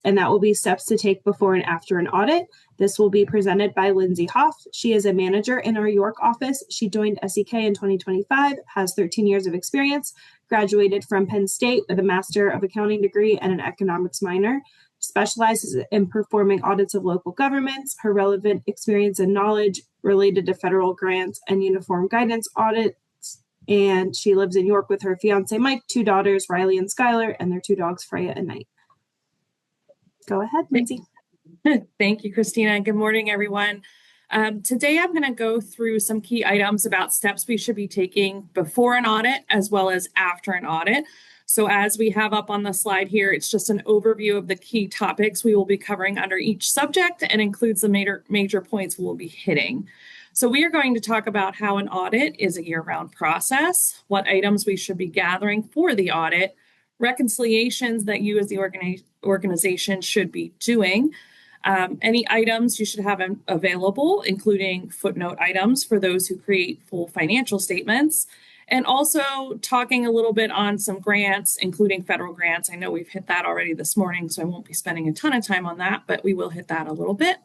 and that will be steps to take before and after an audit. This will be presented by Lindsey Hoff. She is a manager in our York office. She joined SEK in 2025, has 13 years of experience, graduated from Penn State with a Master of Accounting degree and an economics minor, specializes in performing audits of local governments. Her relevant experience and knowledge related to federal grants and uniform guidance audits. And she lives in York with her fiance, Mike, 2 daughters, Riley and Skylar, and their 2 dogs, Freya and Knight. Go ahead, Lindsey. Thank you, Christina. Good morning, everyone. Today, I'm going to go through some key items about steps we should be taking before an audit as well as after an audit. So as we have up on the slide here, it's just an overview of the key topics we will be covering under each subject and includes the major points we'll be hitting. So we are going to talk about how an audit is a year-round process, what items we should be gathering for the audit, reconciliations that you as the organization should be doing, any items you should have available, including footnote items for those who create full financial statements, and also talking a little bit on some grants, including federal grants. I know we've hit that already this morning, so I won't be spending a ton of time on that, but we will hit that a little bit.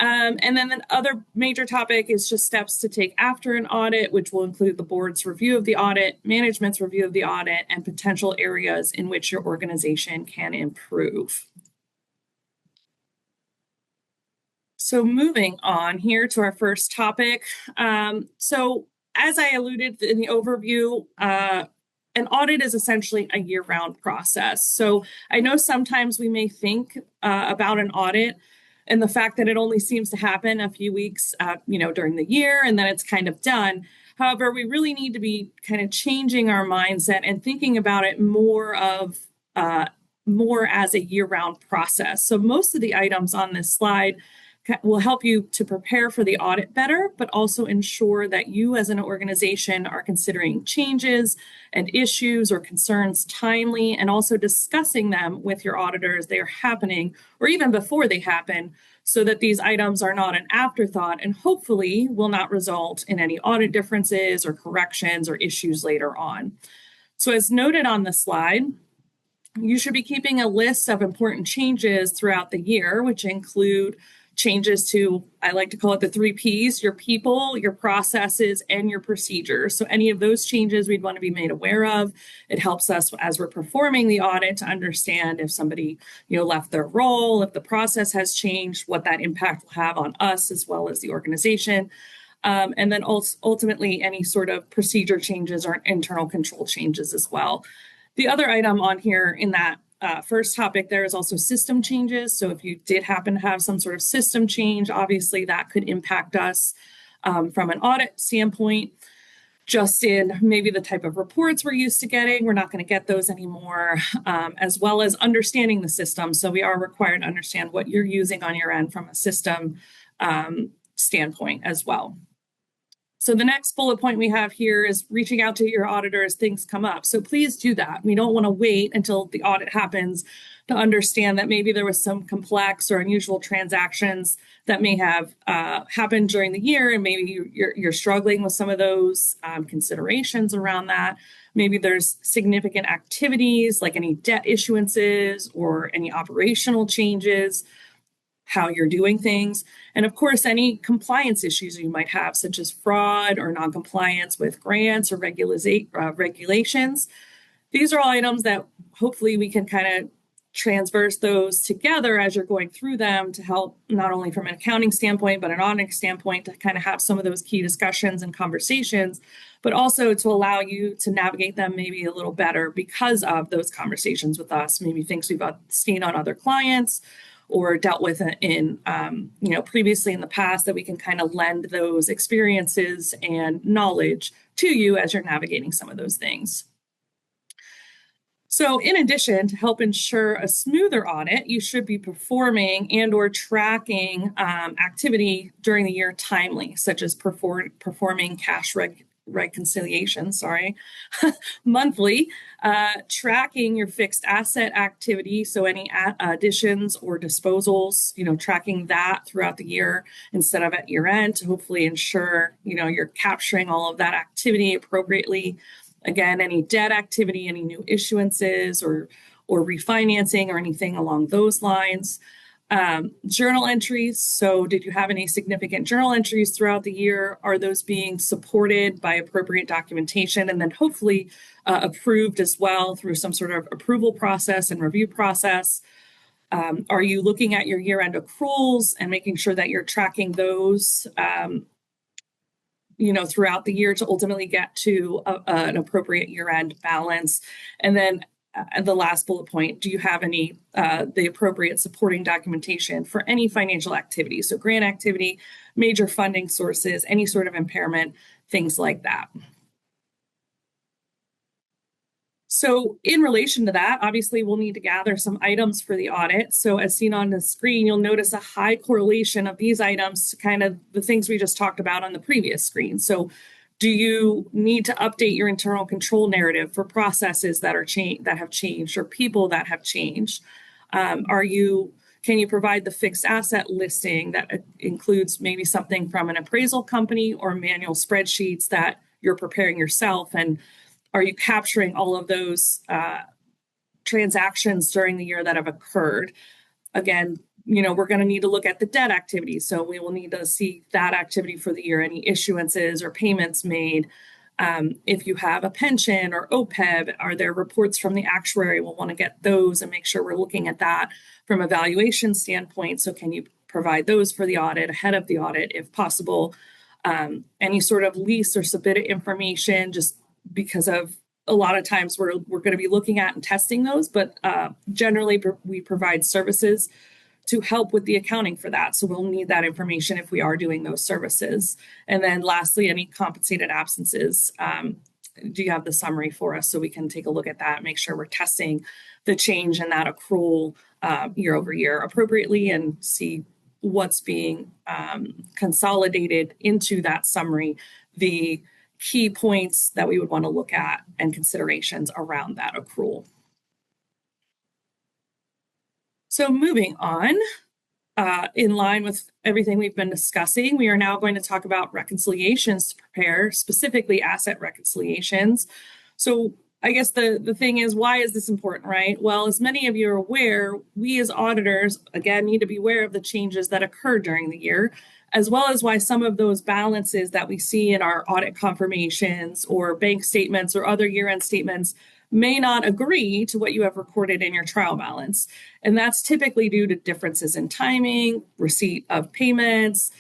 And then the other major topic is just steps to take after an audit, which will include the board's review of the audit, management's review of the audit, and potential areas in which your organization can improve. So moving on here to our first topic. So as I alluded in the overview, an audit is essentially a year-round process. So I know sometimes we may think about an audit and the fact that it only seems to happen a few weeks, during the year, and then it's kind of done. However, we really need to be kind of changing our mindset and thinking about it more as a year-round process. So most of the items on this slide will help you to prepare for the audit better, but also ensure that you as an organization are considering changes and issues or concerns timely, and also discussing them with your auditors. They are happening or even before they happen, so that these items are not an afterthought and hopefully will not result in any audit differences or corrections or issues later on. So as noted on the slide, you should be keeping a list of important changes throughout the year, which include changes to, I like to call it the 3 Ps, your people, your processes, and your procedures. So any of those changes we'd want to be made aware of. It helps us as we're performing the audit to understand if somebody, left their role, if the process has changed, what that impact will have on us as well as the organization. And then ultimately any sort of procedure changes or internal control changes as well. The other item on here in that first topic there is also system changes. So if you did happen to have some sort of system change, obviously that could impact us from an audit standpoint, just in maybe the type of reports we're used to getting. We're not going to get those anymore, as well as understanding the system. So we are required to understand what you're using on your end from a system standpoint as well. So the next bullet point we have here is reaching out to your auditor as things come up. So please do that. We don't want to wait until the audit happens to understand that maybe there was some complex or unusual transactions that may have happened during the year, and maybe you're struggling with some of those considerations around that. Maybe there's significant activities like any debt issuances or any operational changes, how you're doing things, and of course, any compliance issues you might have, such as fraud or noncompliance with grants or regulations. These are all items that hopefully we can kind of transverse those together as you're going through them to help not only from an accounting standpoint, but an auditing standpoint to kind of have some of those key discussions and conversations, but also to allow you to navigate them maybe a little better because of those conversations with us, maybe things we've seen on other clients or dealt with in previously in the past, that we can kind of lend those experiences and knowledge to you as you're navigating some of those things. So in addition, to help ensure a smoother audit, you should be performing and or tracking activity during the year timely, such as performing cash reconciliation, monthly, tracking your fixed asset activity. So any additions or disposals, tracking that throughout the year instead of at year end to hopefully ensure, you're capturing all of that activity appropriately. Again, any debt activity, any new issuances or refinancing or anything along those lines. Journal entries. So did you have any significant journal entries throughout the year? Are those being supported by appropriate documentation and then hopefully approved as well through some sort of approval process and review process? Are you looking at your year-end accruals and making sure that you're tracking those throughout the year to ultimately get to an appropriate year-end balance? And then the last bullet point, do you have any the appropriate supporting documentation for any financial activity? So grant activity, major funding sources, any sort of impairment, things like that. So in relation to that, obviously we'll need to gather some items for the audit. So as seen on the screen, you'll notice a high correlation of these items to kind of the things we just talked about on the previous screen. So do you need to update your internal control narrative for processes that have changed or people that have changed? Can you provide the fixed asset listing that includes maybe something from an appraisal company or manual spreadsheets that you're preparing yourself? And are you capturing all of those transactions during the year that have occurred? Again, we're going to need to look at the debt activity. So we will need to see that activity for the year, any issuances or payments made. If you have a pension or OPEB, are there reports from the actuary? We'll want to get those and make sure we're looking at that from a valuation standpoint. So can you provide those for the audit, ahead of the audit, if possible? Any sort of lease or submitted information, just because of a lot of times we're going to be looking at and testing those, but generally we provide services to help with the accounting for that. So we'll need that information if we are doing those services. And then lastly, any compensated absences. Do you have the summary for us so we can take a look at that, make sure we're testing the change in that accrual year over year appropriately and see what's being consolidated into that summary, the key points that we would want to look at and considerations around that accrual. So moving on, in line with everything we've been discussing, we are now going to talk about reconciliations to prepare, specifically asset reconciliations. So I guess the thing is, why is this important, right? Well, as many of you are aware, we as auditors, again, need to be aware of the changes that occurred during the year, as well as why some of those balances that we see in our audit confirmations or bank statements or other year-end statements may not agree to what you have recorded in your trial balance. And that's typically due to differences in timing, receipt of payments,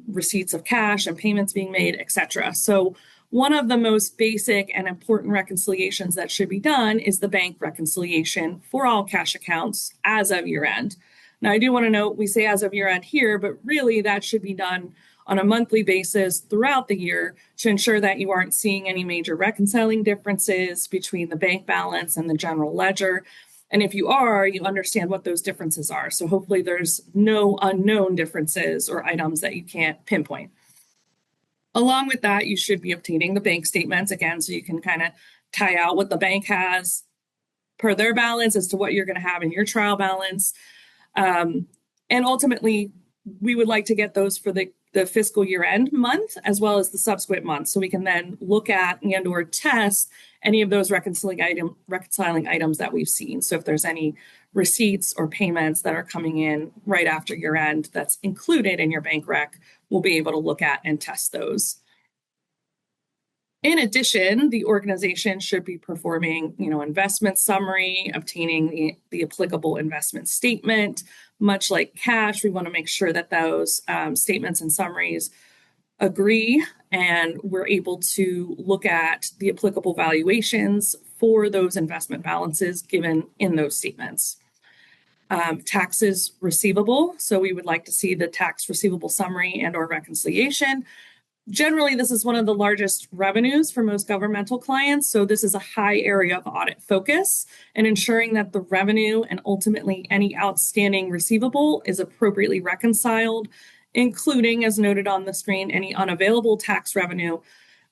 receipts of cash and payments being made, etc. So one of the most basic and important reconciliations that should be done is the bank reconciliation for all cash accounts as of year end. Now, I do want to note, we say as of year end here, but really that should be done on a monthly basis throughout the year to ensure that you aren't seeing any major reconciling differences between the bank balance and the general ledger. And if you are, you understand what those differences are. So hopefully there's no unknown differences or items that you can't pinpoint. Along with that, you should be obtaining the bank statements, again, so you can kind of tie out what the bank has per their balance as to what you're going to have in your trial balance. And ultimately, we would like to get those for the fiscal year end month as well as the subsequent month, so we can then look at and or test any of those reconciling items that we've seen. So if there's any receipts or payments that are coming in right after year end that's included in your bank rec, we'll be able to look at and test those. In addition, the organization should be performing, investment summary, obtaining the applicable investment statement. Much like cash, we want to make sure that those statements and summaries agree, and we're able to look at the applicable valuations for those investment balances given in those statements. Taxes receivable, so we would like to see the tax receivable summary and or reconciliation. Generally, this is one of the largest revenues for most governmental clients, so this is a high area of audit focus, and ensuring that the revenue and ultimately any outstanding receivable is appropriately reconciled, including, as noted on the screen, any unavailable tax revenue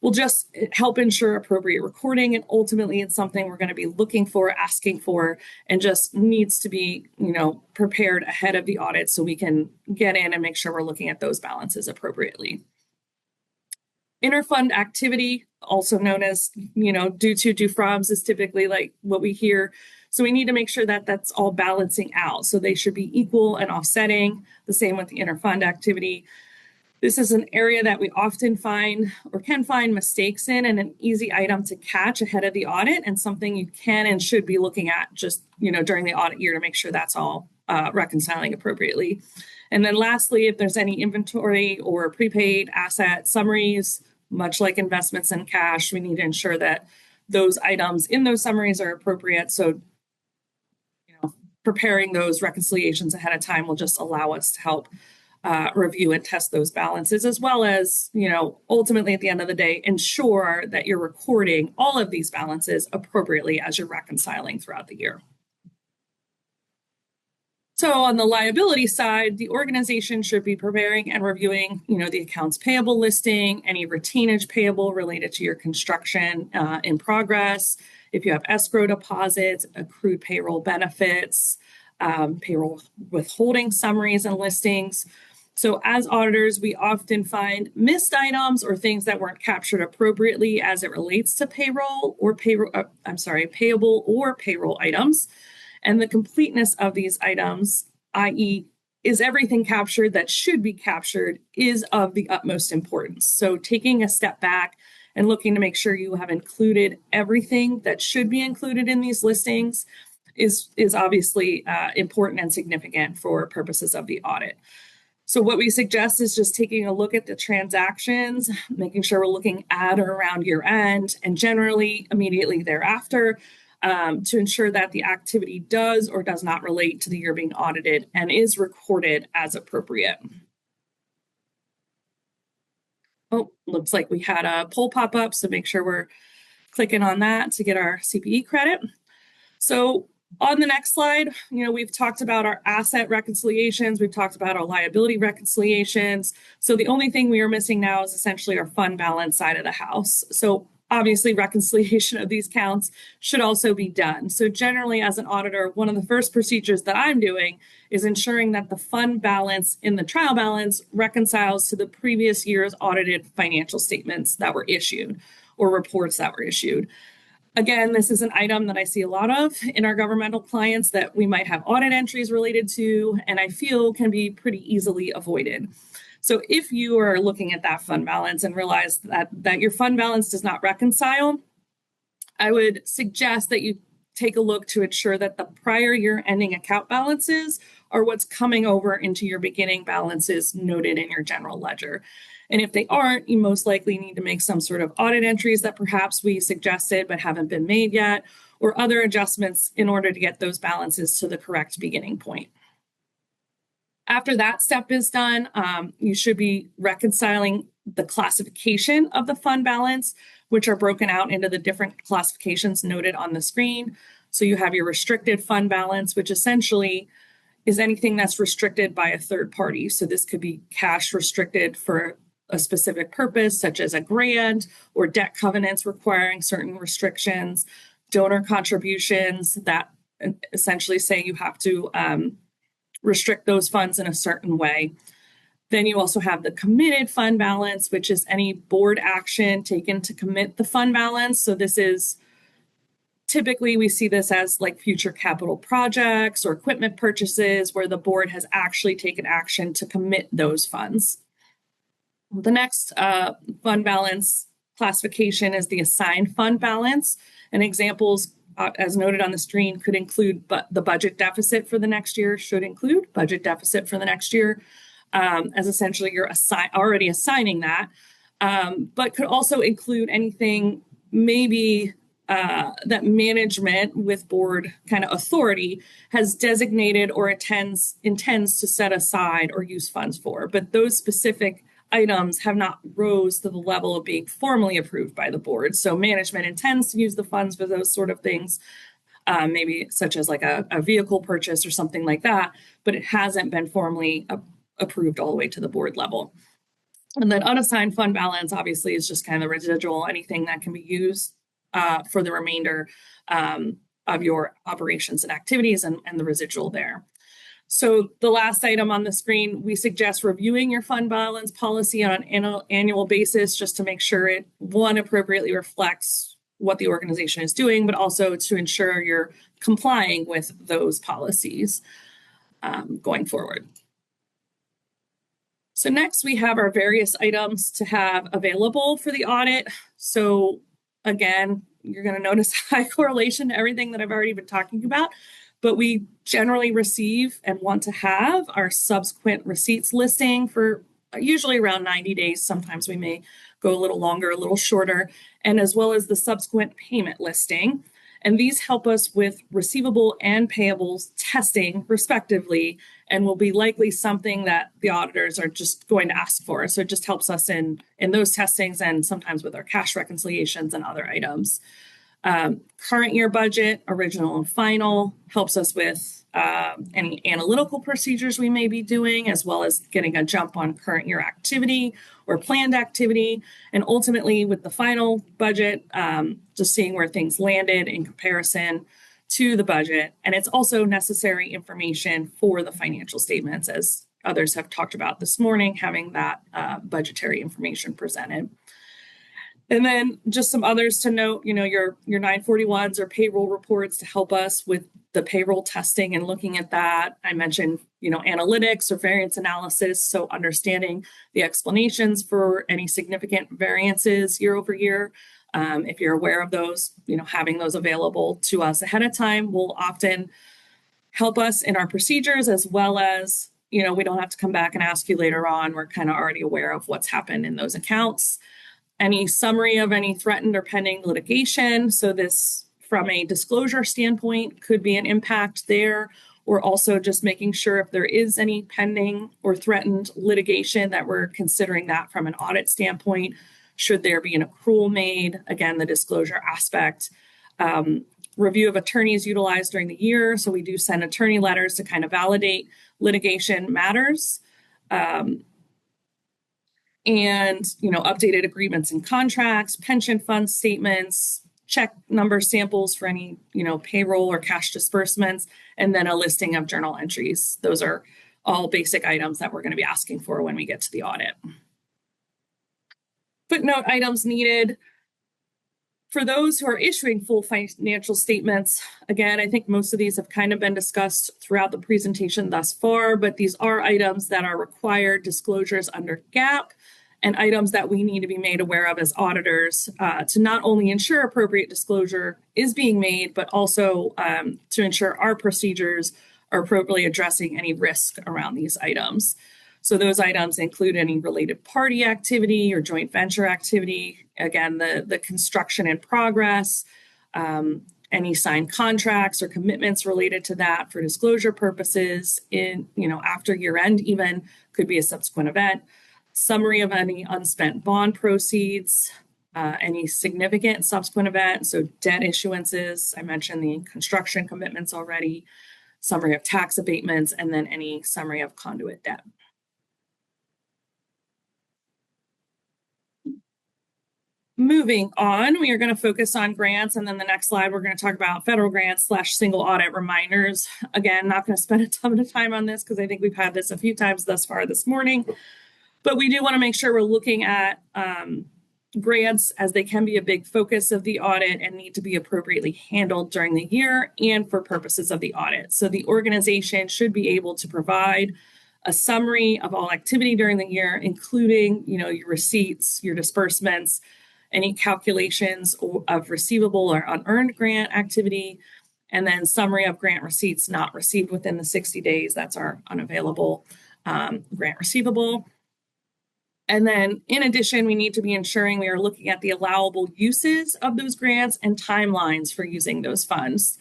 will just help ensure appropriate recording, and ultimately it's something we're going to be looking for, asking for, and just needs to be, prepared ahead of the audit so we can get in and make sure we're looking at those balances appropriately. Interfund activity, also known as, due to, due from, is typically like what we hear So we need to make sure that that's all balancing out. So they should be equal and offsetting. The same with the interfund activity. This is an area that we often find or can find mistakes in, and an easy item to catch ahead of the audit, and something you can and should be looking at just, during the audit year to make sure that's all reconciling appropriately. And then lastly, if there's any inventory or prepaid asset summaries, much like investments in cash, we need to ensure that those items in those summaries are appropriate. So, preparing those reconciliations ahead of time will just allow us to help review and test those balances, as well as, ultimately at the end of the day, ensure that you're recording all of these balances appropriately as you're reconciling throughout the year. So on the liability side, the organization should be preparing and reviewing, the accounts payable listing, any retainage payable related to your construction in progress, if you have escrow deposits, accrued payroll benefits, payroll withholding summaries and listings. So as auditors, we often find missed items or things that weren't captured appropriately as it relates to payable or payable or payroll items. And the completeness of these items, i.e., is everything captured that should be captured, is of the utmost importance. So taking a step back and looking to make sure you have included everything that should be included in these listings is obviously important and significant for purposes of the audit. So what we suggest is just taking a look at the transactions, making sure we're looking at or around year end, and generally immediately thereafter, to ensure that the activity does or does not relate to the year being audited and is recorded as appropriate. Oh, looks like we had a poll pop up, so make sure we're clicking on that to get our CPE credit. So on the next slide, we've talked about our asset reconciliations. We've talked about our liability reconciliations. So the only thing we are missing now is essentially our fund balance side of the house. So obviously, reconciliation of these counts should also be done. So generally, as an auditor, one of the first procedures that I'm doing is ensuring that the fund balance in the trial balance reconciles to the previous year's audited financial statements that were issued or reports that were issued. Again, this is an item that I see a lot of in our governmental clients that we might have audit entries related to, and I feel can be pretty easily avoided. So if you are looking at that fund balance and realize that your fund balance does not reconcile, I would suggest that you take a look to ensure that the prior year ending account balances are what's coming over into your beginning balances noted in your general ledger. And if they aren't, you most likely need to make some sort of audit entries that perhaps we suggested but haven't been made yet, or other adjustments in order to get those balances to the correct beginning point. After that step is done, you should be reconciling the classification of the fund balance, which are broken out into the different classifications noted on the screen. So you have your restricted fund balance, which essentially is anything that's restricted by a third party. So this could be cash restricted for a specific purpose, such as a grant or debt covenants requiring certain restrictions, donor contributions that essentially say you have to restrict those funds in a certain way. Then you also have the committed fund balance, which is any board action taken to commit the fund balance. So this is typically we see this as like future capital projects or equipment purchases where the board has actually taken action to commit those funds. The next fund balance classification is the assigned fund balance, and examples as noted on the screen could include the budget deficit for the next year, should include budget deficit for the next year, as essentially you're already assigning that, but could also include anything maybe that management with board kind of authority has designated or intends to set aside or use funds for. But those specific items have not rose to the level of being formally approved by the board. So management intends to use the funds for those sort of things, maybe such as like a vehicle purchase or something like that, but it hasn't been formally approved all the way to the board level. And then unassigned fund balance obviously is just kind of the residual, anything that can be used for the remainder of your operations and activities and the residual there. So the last item on the screen, we suggest reviewing your fund balance policy on an annual basis just to make sure it, one, appropriately reflects what the organization is doing, but also to ensure you're complying with those policies going forward. So next we have our various items to have available for the audit. So again, you're going to notice high correlation to everything that I've already been talking about, but we generally receive and want to have our subsequent receipts listing for usually around 90 days. Sometimes we may go a little longer, a little shorter, and as well as the subsequent payment listing. And these help us with receivable and payables testing respectively, and will be likely something that the auditors are just going to ask for. So it just helps us in those testings and sometimes with our cash reconciliations and other items. Current year budget, original and final, helps us with any analytical procedures we may be doing, as well as getting a jump on current year activity or planned activity. And ultimately with the final budget, just seeing where things landed in comparison to the budget. And it's also necessary information for the financial statements, as others have talked about this morning, having that budgetary information presented. And then just some others to note, your 941s or payroll reports to help us with the payroll testing and looking at that. I mentioned, analytics or variance analysis. So understanding the explanations for any significant variances year over year. If you're aware of those, having those available to us ahead of time will often help us in our procedures, as well as, we don't have to come back and ask you later on. We're kind of already aware of what's happened in those accounts. Any summary of any threatened or pending litigation. So this, from a disclosure standpoint, could be an impact there, or also just making sure if there is any pending or threatened litigation that we're considering that from an audit standpoint. Should there be an accrual made? Again, the disclosure aspect. Review of attorneys utilized during the year. So we do send attorney letters to kind of validate litigation matters. And, updated agreements and contracts, pension fund statements, check number samples for any, payroll or cash disbursements, and then a listing of journal entries. Those are all basic items that we're going to be asking for when we get to the audit. Footnote items needed. For those who are issuing full financial statements, again, I think most of these have kind of been discussed throughout the presentation thus far, but these are items that are required disclosures under GAAP and items that we need to be made aware of as auditors to not only ensure appropriate disclosure is being made, but also to ensure our procedures are appropriately addressing any risk around these items. So those items include any related party activity or joint venture activity. Again, the construction in progress, any signed contracts or commitments related to that for disclosure purposes in, after year end even could be a subsequent event. Summary of any unspent bond proceeds, any significant subsequent event. So debt issuances, I mentioned the construction commitments already, summary of tax abatements, and then any summary of conduit debt. Moving on, we are going to focus on grants, and then the next slide we're going to talk about federal grants / single audit reminders. Again, not going to spend a ton of time on this because I think we've had this a few times thus far this morning, but we do want to make sure we're looking at grants, as they can be a big focus of the audit and need to be appropriately handled during the year and for purposes of the audit. So the organization should be able to provide a summary of all activity during the year, including, your receipts, your disbursements, any calculations of receivable or unearned grant activity, and then summary of grant receipts not received within the 60 days. That's our unavailable grant receivable. And then in addition, we need to be ensuring we are looking at the allowable uses of those grants and timelines for using those funds.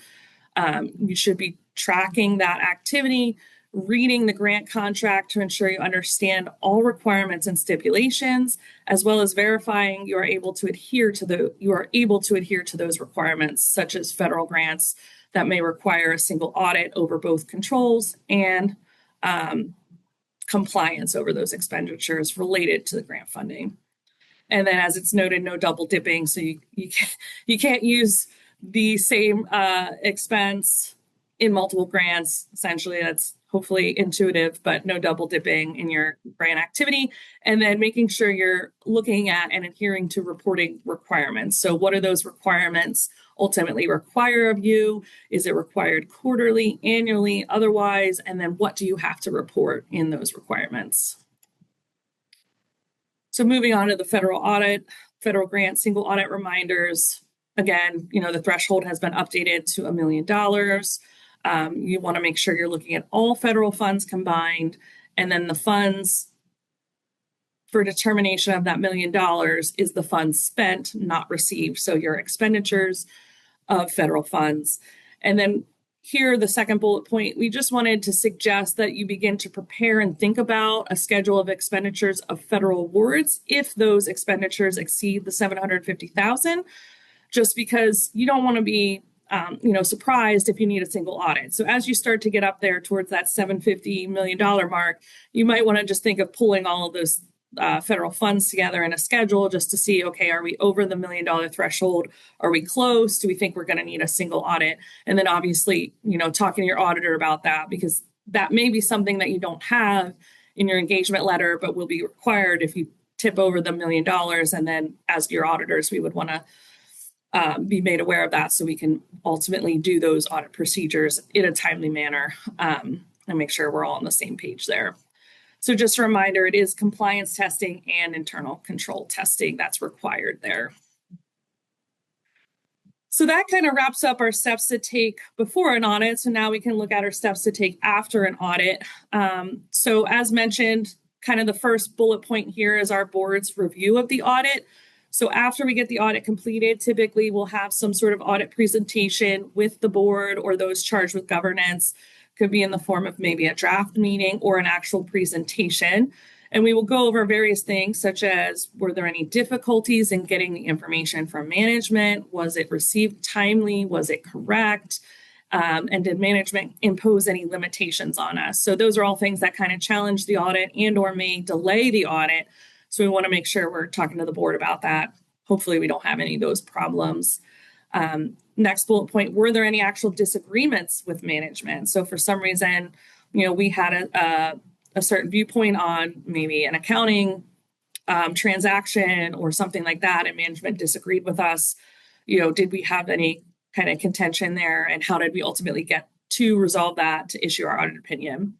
You should be tracking that activity, reading the grant contract to ensure you understand all requirements and stipulations, as well as verifying you are able to adhere to those requirements, such as federal grants that may require a single audit over both controls and compliance over those expenditures related to the grant funding. And then, as it's noted, no double dipping, so you can't use the same expense in multiple grants. Essentially, that's hopefully intuitive, but no double dipping in your grant activity. And then making sure you're looking at and adhering to reporting requirements. So what are those requirements ultimately require of you? Is it required quarterly, annually, otherwise? And then what do you have to report in those requirements? So moving on to the federal audit, federal grant, single audit reminders. Again, the threshold has been updated to $1 million. You want to make sure you're looking at all federal funds combined, and then the funds for determination of that $1 million is the funds spent, not received. So your expenditures of federal funds. And then here, the second bullet point, we just wanted to suggest that you begin to prepare and think about a schedule of expenditures of federal awards if those expenditures exceed the $750,000, just because you don't want to be surprised if you need a single audit. So as you start to get up there towards that $750 million mark, you might want to just think of pulling all of those federal funds together in a schedule just to see, okay, are we over the $1 million threshold? Are we close? Do we think we're going to need a single audit? And then obviously, talking to your auditor about that, because that may be something that you don't have in your engagement letter, but will be required if you tip over the $1 million. And then as your auditors, we would want to be made aware of that so we can ultimately do those audit procedures in a timely manner and make sure we're all on the same page there. So just a reminder, it is compliance testing and internal control testing that's required there. So that kind of wraps up our steps to take before an audit. So now we can look at our steps to take after an audit. So as mentioned, kind of the first bullet point here is our board's review of the audit. So after we get the audit completed, typically we'll have some sort of audit presentation with the board or those charged with governance. Could be in the form of maybe a draft meeting or an actual presentation. And we will go over various things such as, were there any difficulties in getting the information from management? Was it received timely? Was it correct? And did management impose any limitations on us? So those are all things that kind of challenge the audit and or may delay the audit. So we want to make sure we're talking to the board about that. Hopefully we don't have any of those problems. Next bullet point, were there any actual disagreements with management? So for some reason, we had a certain viewpoint on maybe an accounting transaction or something like that, and management disagreed with us. Did we have any kind of contention there, and how did we ultimately get to resolve that to issue our audit opinion?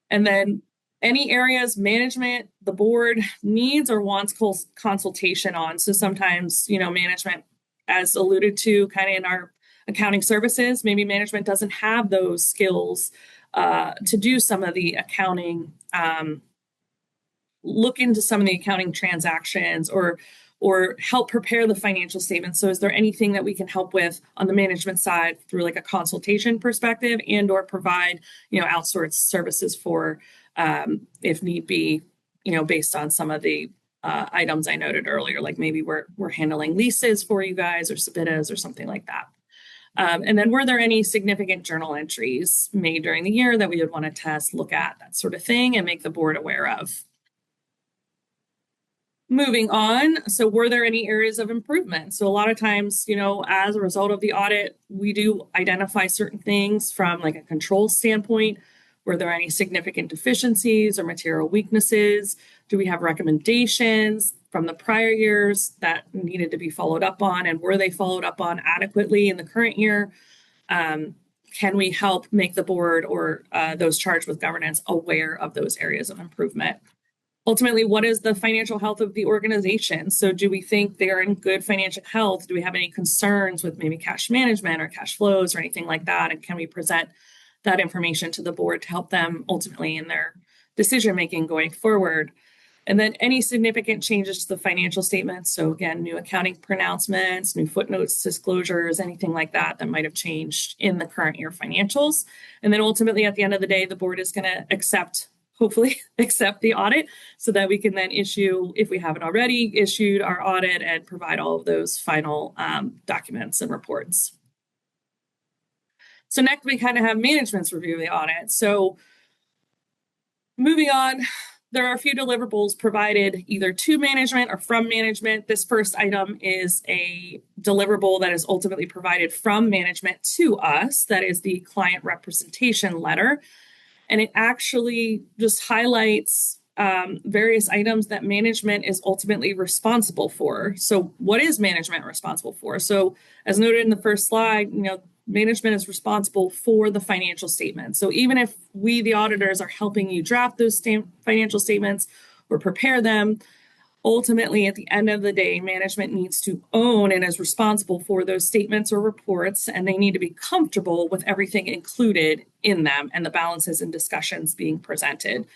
And then any areas management, the board needs or wants consultation on. So sometimes, management, as alluded to kind of in our accounting services, maybe management doesn't have those skills to do some of the accounting, look into some of the accounting transactions or help prepare the financial statements. So is there anything that we can help with on the management side through like a consultation perspective and or provide, outsourced services for if need be, based on some of the items I noted earlier, like maybe we're handling leases for you guys or subpoenas or something like that. And then were there any significant journal entries made during the year that we would want to test, look at, that sort of thing, and make the board aware of? Moving on, so were there any areas of improvement? So a lot of times, as a result of the audit, we do identify certain things from like a control standpoint. Were there any significant deficiencies or material weaknesses? Do we have recommendations from the prior years that needed to be followed up on? And were they followed up on adequately in the current year? Can we help make the board or those charged with governance aware of those areas of improvement? Ultimately, what is the financial health of the organization? So do we think they are in good financial health? Do we have any concerns with maybe cash management or cash flows or anything like that? And can we present that information to the board to help them ultimately in their decision-making going forward? And then any significant changes to the financial statements. So again, new accounting pronouncements, new footnotes, disclosures, anything like that that might have changed in the current year financials. And then ultimately at the end of the day, the board is going to hopefully accept the audit so that we can then issue, if we haven't already issued, our audit and provide all of those final documents and reports. So next we kind of have management's review of the audit. So moving on, there are a few deliverables provided either to management or from management. This first item is a deliverable that is ultimately provided from management to us. That is the client representation letter. And it actually just highlights various items that management is ultimately responsible for. So what is management responsible for? So as noted in the first slide, management is responsible for the financial statements. So even if we, the auditors, are helping you draft those financial statements or prepare them, ultimately, at the end of the day, management needs to own and is responsible for those statements or reports, and they need to be comfortable with everything included in them and the balances and discussions being presented.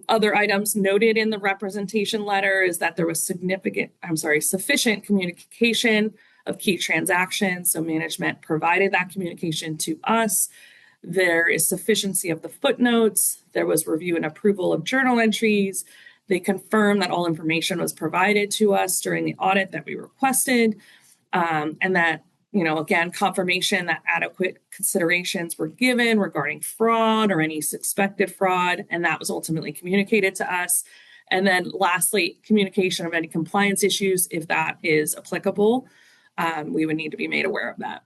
Other items noted in the representation letter is that there was sufficient communication of key transactions. So management provided that communication to us. There is sufficiency of the footnotes. There was review and approval of journal entries. They confirmed that all information was provided to us during the audit that we requested, and that, again, confirmation that adequate considerations were given regarding fraud or any suspected fraud, and that was ultimately communicated to us. And then lastly, communication of any compliance issues, if that is applicable, we would need to be made aware of that.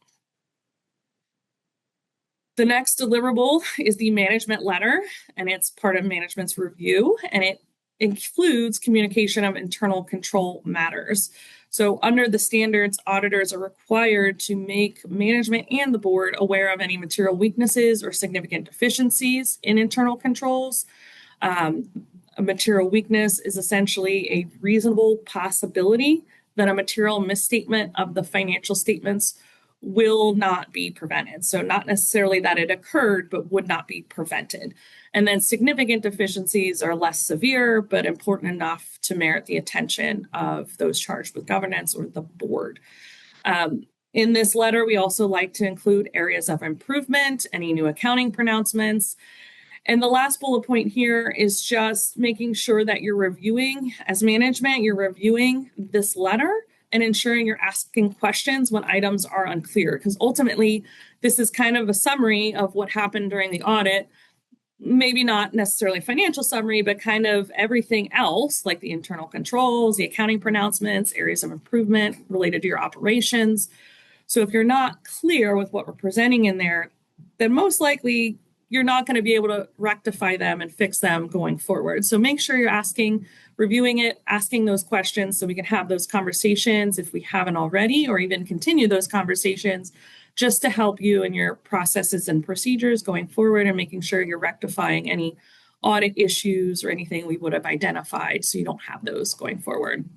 The next deliverable is the management letter, and it's part of management's review, and it includes communication of internal control matters. So under the standards, auditors are required to make management and the board aware of any material weaknesses or significant deficiencies in internal controls. A material weakness is essentially a reasonable possibility that a material misstatement of the financial statements will not be prevented. So not necessarily that it occurred, but would not be prevented. And then significant deficiencies are less severe, but important enough to merit the attention of those charged with governance or the board. In this letter, we also like to include areas of improvement, any new accounting pronouncements. And the last bullet point here is just making sure that you're reviewing, as management, you're reviewing this letter and ensuring you're asking questions when items are unclear. Because ultimately, this is kind of a summary of what happened during the audit. Maybe not necessarily a financial summary, but kind of everything else, like the internal controls, the accounting pronouncements, areas of improvement related to your operations. So if you're not clear with what we're presenting in there, then most likely you're not going to be able to rectify them and fix them going forward. So make sure you're reviewing it, asking those questions so we can have those conversations if we haven't already, or even continue those conversations just to help you in your processes and procedures going forward and making sure you're rectifying any audit issues or anything we would have identified so you don't have those going forward.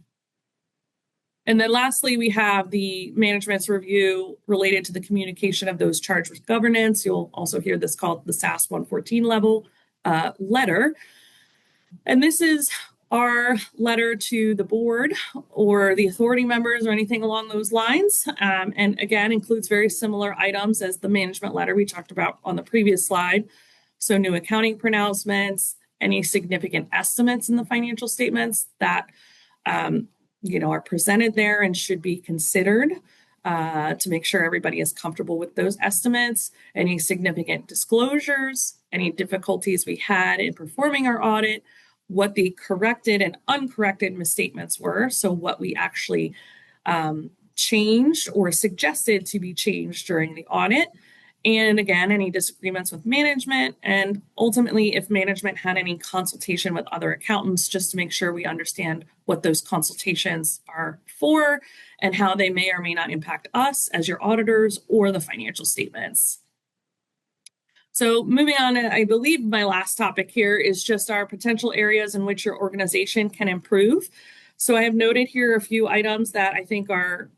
And then lastly, we have the management's review related to the communication of those charged with governance. You'll also hear this called the SAS 114 level letter. And this is our letter to the board or the authority members or anything along those lines. And again, includes very similar items as the management letter we talked about on the previous slide. So new accounting pronouncements, any significant estimates in the financial statements that are presented there and should be considered to make sure everybody is comfortable with those estimates, any significant disclosures, any difficulties we had in performing our audit, what the corrected and uncorrected misstatements were, so what we actually changed or suggested to be changed during the audit, and again, any disagreements with management, and ultimately if management had any consultation with other accountants, just to make sure we understand what those consultations are for and how they may or may not impact us as your auditors or the financial statements. So moving on, I believe my last topic here is just our potential areas in which your organization can improve. So I have noted here a few items that I think are,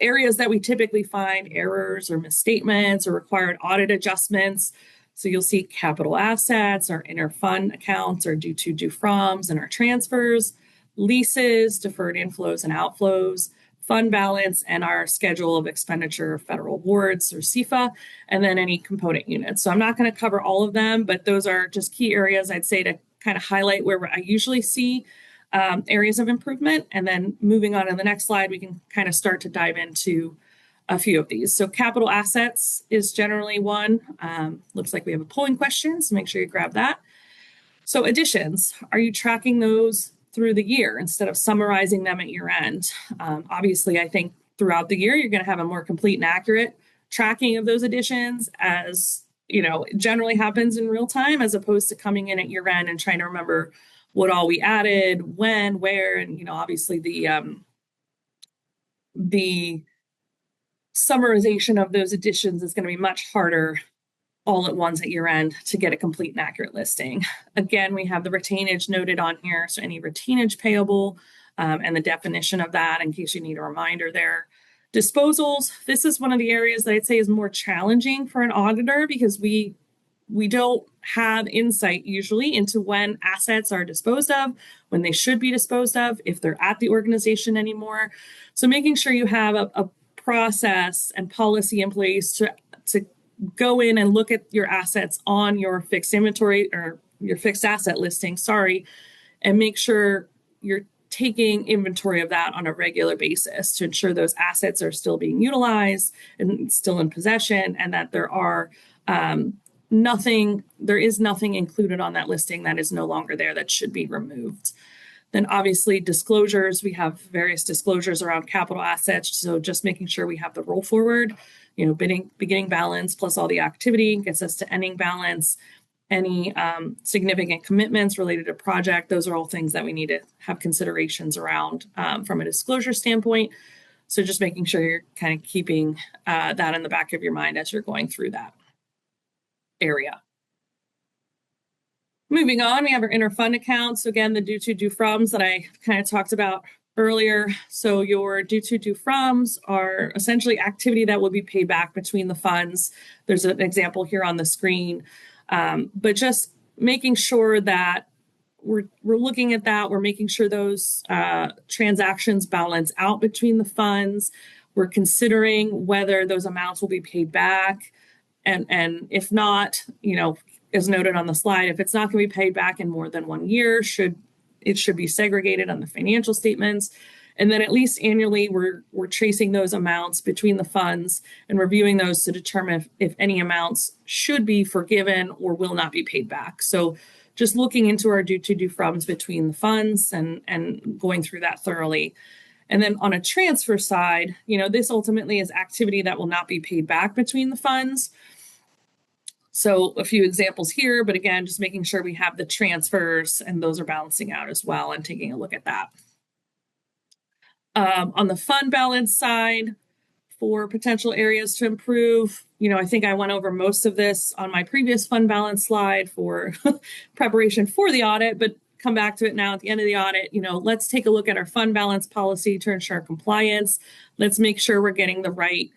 areas that we typically find errors or misstatements or required audit adjustments. So you'll see capital assets, our interfund accounts, our due to, due froms, and our transfers, leases, deferred inflows and outflows, fund balance, and our schedule of expenditure of federal awards or CFA, and then any component units. So I'm not going to cover all of them, but those are just key areas I'd say to kind of highlight where I usually see areas of improvement. And then moving on to the next slide, we can kind of start to dive into a few of these. So capital assets is generally one. Looks like we have a polling question, so make sure you grab that. So additions, are you tracking those through the year instead of summarizing them at year end? Obviously, I think throughout the year, you're going to have a more complete and accurate tracking of those additions, as it generally happens in real time, as opposed to coming in at year end and trying to remember what all we added, when, where, and obviously the summarization of those additions is going to be much harder all at once at year end to get a complete and accurate listing. Again, we have the retainage noted on here, so any retainage payable and the definition of that in case you need a reminder there. Disposals, this is one of the areas that I'd say is more challenging for an auditor because we don't have insight usually into when assets are disposed of, when they should be disposed of, if they're at the organization anymore. So making sure you have a process and policy in place to go in and look at your assets on your fixed inventory or your fixed asset listing, and make sure you're taking inventory of that on a regular basis to ensure those assets are still being utilized and still in possession, and that there is nothing included on that listing that is no longer there that should be removed. Then obviously disclosures, we have various disclosures around capital assets. So just making sure we have the roll forward, beginning balance plus all the activity gets us to ending balance. Any significant commitments related to project, those are all things that we need to have considerations around from a disclosure standpoint. So just making sure you're kind of keeping that in the back of your mind as you're going through that area. Moving on, we have our interfund accounts. So again, the due to, due froms that I kind of talked about earlier. So your due to, due froms are essentially activity that will be paid back between the funds. There's an example here on the screen, but just making sure that we're looking at that. We're making sure those transactions balance out between the funds. We're considering whether those amounts will be paid back. And if not, as noted on the slide, if it's not going to be paid back in more than 1 year, it should be segregated on the financial statements. And then at least annually, we're tracing those amounts between the funds and reviewing those to determine if any amounts should be forgiven or will not be paid back. So just looking into our due to, due froms between the funds and going through that thoroughly. And then on a transfer side, this ultimately is activity that will not be paid back between the funds. So a few examples here, but again, just making sure we have the transfers and those are balancing out as well and taking a look at that. On the fund balance side, for potential areas to improve, I think I went over most of this on my previous fund balance slide for preparation for the audit, but come back to it now at the end of the audit. Let's take a look at our fund balance policy to ensure compliance. Let's make sure we're getting the right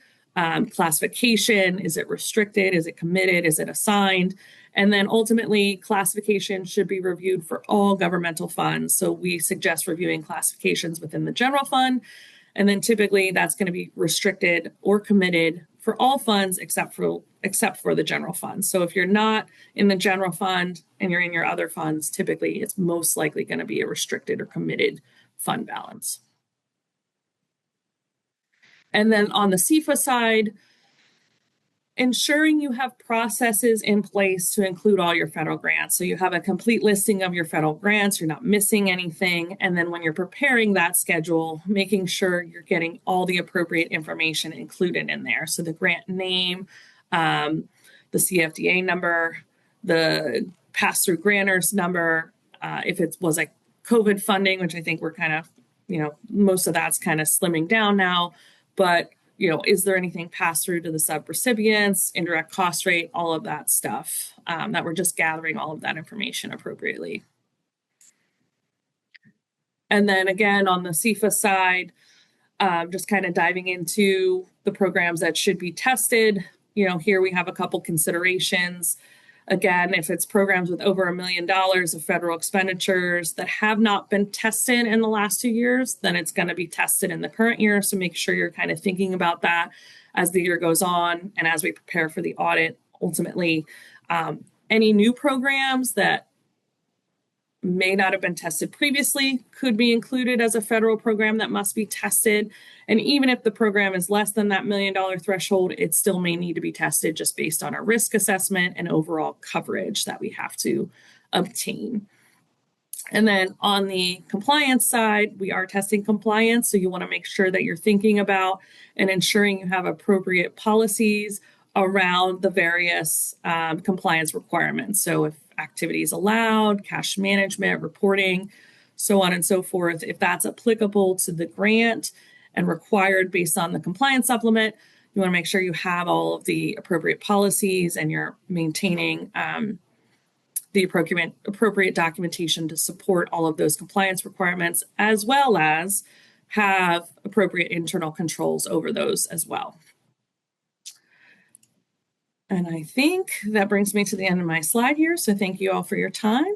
classification. Is it restricted? Is it committed? Is it assigned? And then ultimately, classification should be reviewed for all governmental funds. So we suggest reviewing classifications within the general fund. And then typically that's going to be restricted or committed for all funds except for the general fund. So if you're not in the general fund and you're in your other funds, typically it's most likely going to be a restricted or committed fund balance. And then on the CFA side, ensuring you have processes in place to include all your federal grants. So you have a complete listing of your federal grants, you're not missing anything. And then when you're preparing that schedule, making sure you're getting all the appropriate information included in there. So the grant name, the CFDA number, the pass-through grantors number, if it was like COVID funding, which I think we're kind of, most of that's kind of slimming down now. But, is there anything passed through to the sub-recipients, indirect cost rate, all of that stuff, that we're just gathering all of that information appropriately. And then again, on the CFA side, just kind of diving into the programs that should be tested. Here we have a couple considerations. Again, if it's programs with over $1 million of federal expenditures that have not been tested in the last 2 years, then it's going to be tested in the current year. So make sure you're kind of thinking about that as the year goes on and as we prepare for the audit. Ultimately, any new programs that may not have been tested previously could be included as a federal program that must be tested. And even if the program is less than that $1 million threshold, it still may need to be tested just based on our risk assessment and overall coverage that we have to obtain. And then on the compliance side, we are testing compliance. So you want to make sure that you're thinking about and ensuring you have appropriate policies around the various compliance requirements. So if activities allowed, cash management, reporting, so on and so forth, if that's applicable to the grant and required based on the compliance supplement, you want to make sure you have all of the appropriate policies and you're maintaining the appropriate documentation to support all of those compliance requirements, as well as have appropriate internal controls over those as well. And I think that brings me to the end of my slide here. So thank you all for your time.